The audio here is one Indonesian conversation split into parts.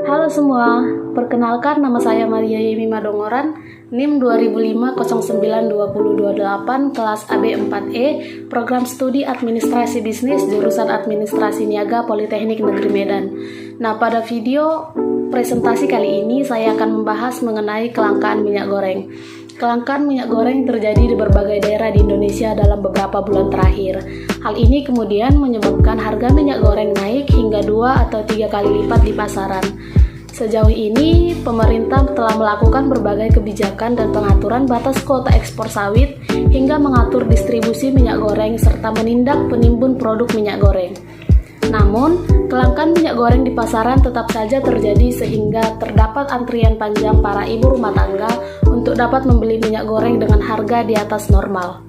Halo semua, perkenalkan nama saya Maria Yemi Madongoran, NIM 2005092028, kelas AB4E, Program Studi Administrasi Bisnis, jurusan Administrasi Niaga Politeknik Negeri Medan. Nah, pada video presentasi kali ini saya akan membahas mengenai kelangkaan minyak goreng. Kelangkaan minyak goreng terjadi di berbagai daerah di Indonesia dalam beberapa bulan terakhir. Hal ini kemudian menyebabkan harga minyak goreng naik hingga 2 atau 3 kali lipat di pasaran. Sejauh ini, pemerintah telah melakukan berbagai kebijakan dan pengaturan batas kuota ekspor sawit hingga mengatur distribusi minyak goreng serta menindak penimbun produk minyak goreng. Namun, kelangkaan minyak goreng di pasaran tetap saja terjadi sehingga terdapat antrian panjang para ibu rumah tangga untuk dapat membeli minyak goreng dengan harga di atas normal.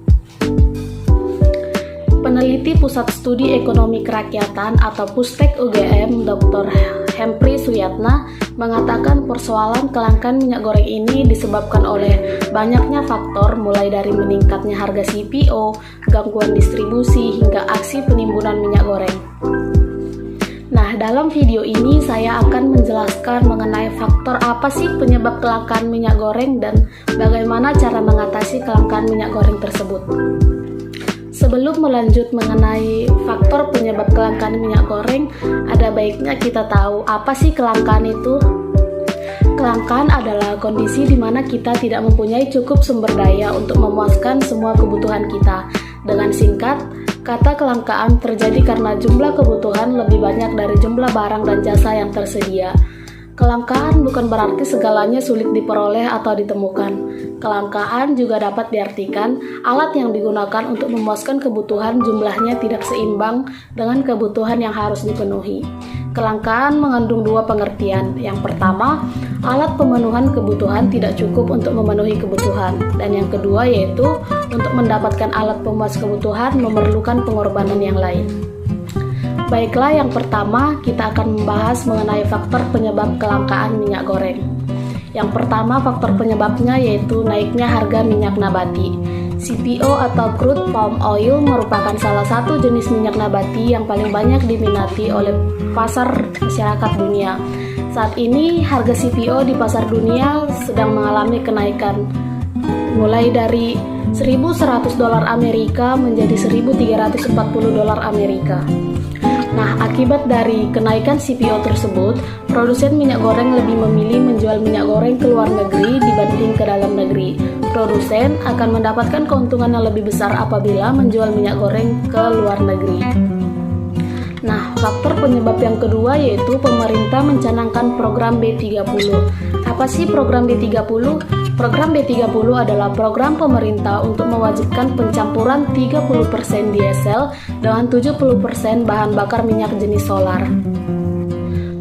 Peneliti Pusat Studi Ekonomi Kerakyatan atau Pustek UGM, Dr. Hempri Suyatna, mengatakan persoalan kelangkaan minyak goreng ini disebabkan oleh banyaknya faktor mulai dari meningkatnya harga CPO, gangguan distribusi, hingga aksi penimbunan minyak goreng. Nah, dalam video ini saya akan menjelaskan mengenai faktor apa sih penyebab kelangkaan minyak goreng dan bagaimana cara mengatasi kelangkaan minyak goreng tersebut. Sebelum melanjut mengenai faktor penyebab kelangkaan minyak goreng, ada baiknya kita tahu apa sih kelangkaan itu. Kelangkaan adalah kondisi di mana kita tidak mempunyai cukup sumber daya untuk memuaskan semua kebutuhan kita. Dengan singkat, kata kelangkaan terjadi karena jumlah kebutuhan lebih banyak dari jumlah barang dan jasa yang tersedia. Kelangkaan bukan berarti segalanya sulit diperoleh atau ditemukan. Kelangkaan juga dapat diartikan alat yang digunakan untuk memuaskan kebutuhan jumlahnya tidak seimbang dengan kebutuhan yang harus dipenuhi. Kelangkaan mengandung dua pengertian. Yang pertama, alat pemenuhan kebutuhan tidak cukup untuk memenuhi kebutuhan. Dan yang kedua yaitu untuk mendapatkan alat pemuas kebutuhan memerlukan pengorbanan yang lain. Baiklah, yang pertama kita akan membahas mengenai faktor penyebab kelangkaan minyak goreng. Yang pertama, faktor penyebabnya yaitu naiknya harga minyak nabati. CPO atau crude palm oil merupakan salah satu jenis minyak nabati yang paling banyak diminati oleh pasar masyarakat dunia. Saat ini harga CPO di pasar dunia sedang mengalami kenaikan mulai dari $1.100 Amerika menjadi $1.340 Amerika. Nah, akibat dari kenaikan CPO tersebut, produsen minyak goreng lebih memilih menjual minyak goreng ke luar negeri dibanding ke dalam negeri. Produsen akan mendapatkan keuntungan yang lebih besar apabila menjual minyak goreng ke luar negeri. Nah, faktor penyebab yang kedua yaitu pemerintah mencanangkan program B30. Apa sih program B30? Program B30 adalah program pemerintah untuk mewajibkan pencampuran 30% diesel dengan 70% bahan bakar minyak jenis solar.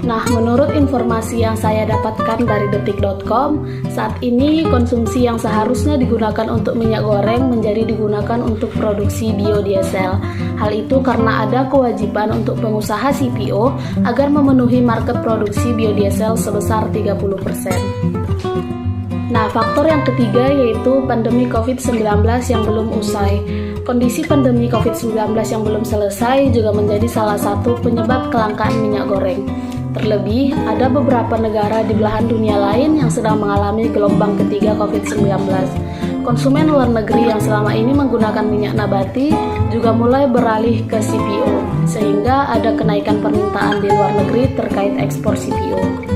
Nah, menurut informasi yang saya dapatkan dari detik.com, saat ini konsumsi yang seharusnya digunakan untuk minyak goreng menjadi digunakan untuk produksi biodiesel. Hal itu karena ada kewajiban untuk pengusaha CPO agar memenuhi market produksi biodiesel sebesar 30%. Nah, faktor yang ketiga yaitu pandemi COVID-19 yang belum usai. Kondisi pandemi COVID-19 yang belum selesai juga menjadi salah satu penyebab kelangkaan minyak goreng. Terlebih, ada beberapa negara di belahan dunia lain yang sedang mengalami gelombang ketiga COVID-19. Konsumen luar negeri yang selama ini menggunakan minyak nabati juga mulai beralih ke CPO, sehingga ada kenaikan permintaan di luar negeri terkait ekspor CPO.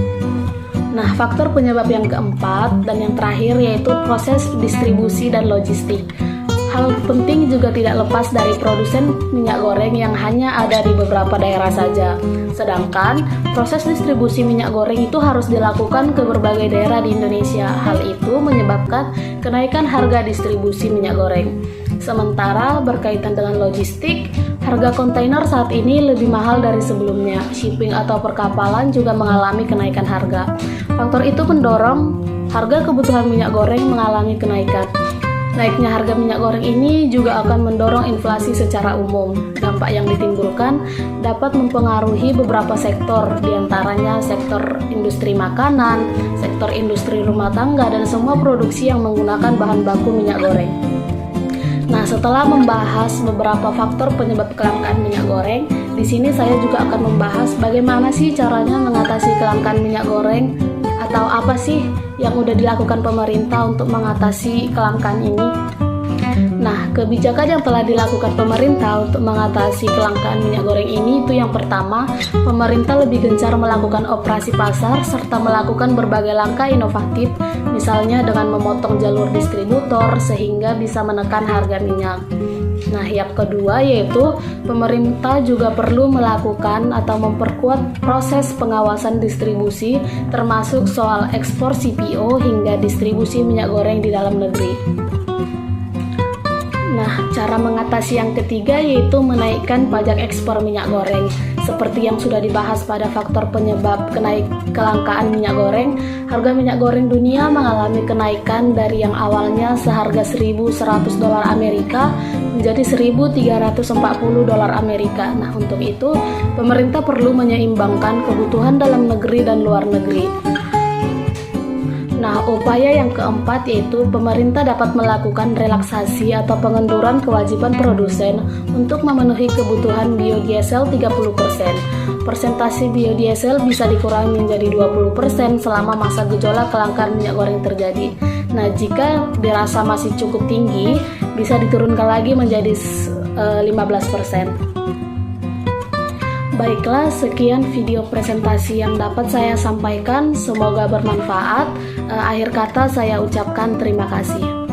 Nah, faktor penyebab yang keempat dan yang terakhir yaitu proses distribusi dan logistik. Hal penting juga tidak lepas dari produsen minyak goreng yang hanya ada di beberapa daerah saja. Sedangkan proses distribusi minyak goreng itu harus dilakukan ke berbagai daerah di Indonesia. Hal itu menyebabkan kenaikan harga distribusi minyak goreng. Sementara berkaitan dengan logistik, harga kontainer saat ini lebih mahal dari sebelumnya. Shipping atau perkapalan juga mengalami kenaikan harga. Faktor itu mendorong harga kebutuhan minyak goreng mengalami kenaikan. Naiknya harga minyak goreng ini juga akan mendorong inflasi secara umum. Dampak yang ditimbulkan dapat mempengaruhi beberapa sektor, diantaranya sektor industri makanan, sektor industri rumah tangga, dan semua produksi yang menggunakan bahan baku minyak goreng. Nah, setelah membahas beberapa faktor penyebab kelangkaan minyak goreng, Di sini saya juga akan membahas bagaimana sih caranya mengatasi kelangkaan minyak goreng, atau apa sih yang udah dilakukan pemerintah untuk mengatasi kelangkaan ini. Nah, kebijakan yang telah dilakukan pemerintah untuk mengatasi kelangkaan minyak goreng ini itu yang pertama, pemerintah lebih gencar melakukan operasi pasar serta melakukan berbagai langkah inovatif, misalnya dengan memotong jalur distributor sehingga bisa menekan harga minyak. Nah, yang kedua yaitu pemerintah juga perlu melakukan atau memperkuat proses pengawasan distribusi termasuk soal ekspor CPO hingga distribusi minyak goreng di dalam negeri. Nah, cara mengatasi yang ketiga yaitu menaikkan pajak ekspor minyak goreng. Seperti yang sudah dibahas pada faktor penyebab kelangkaan minyak goreng, harga minyak goreng dunia mengalami kenaikan dari yang awalnya seharga $1.100 Amerika menjadi $1.340 Amerika. Nah, untuk itu pemerintah perlu menyeimbangkan kebutuhan dalam negeri dan luar negeri. Nah, upaya yang keempat yaitu pemerintah dapat melakukan relaksasi atau pengenduran kewajiban produsen untuk memenuhi kebutuhan biodiesel 30%. Persentase biodiesel bisa dikurangi menjadi 20% selama masa gejolak kelangkaan minyak goreng terjadi. Nah, jika dirasa masih cukup tinggi, bisa diturunkan lagi menjadi 15%. Baiklah, sekian video presentasi yang dapat saya sampaikan. Semoga bermanfaat. Akhir kata saya ucapkan terima kasih.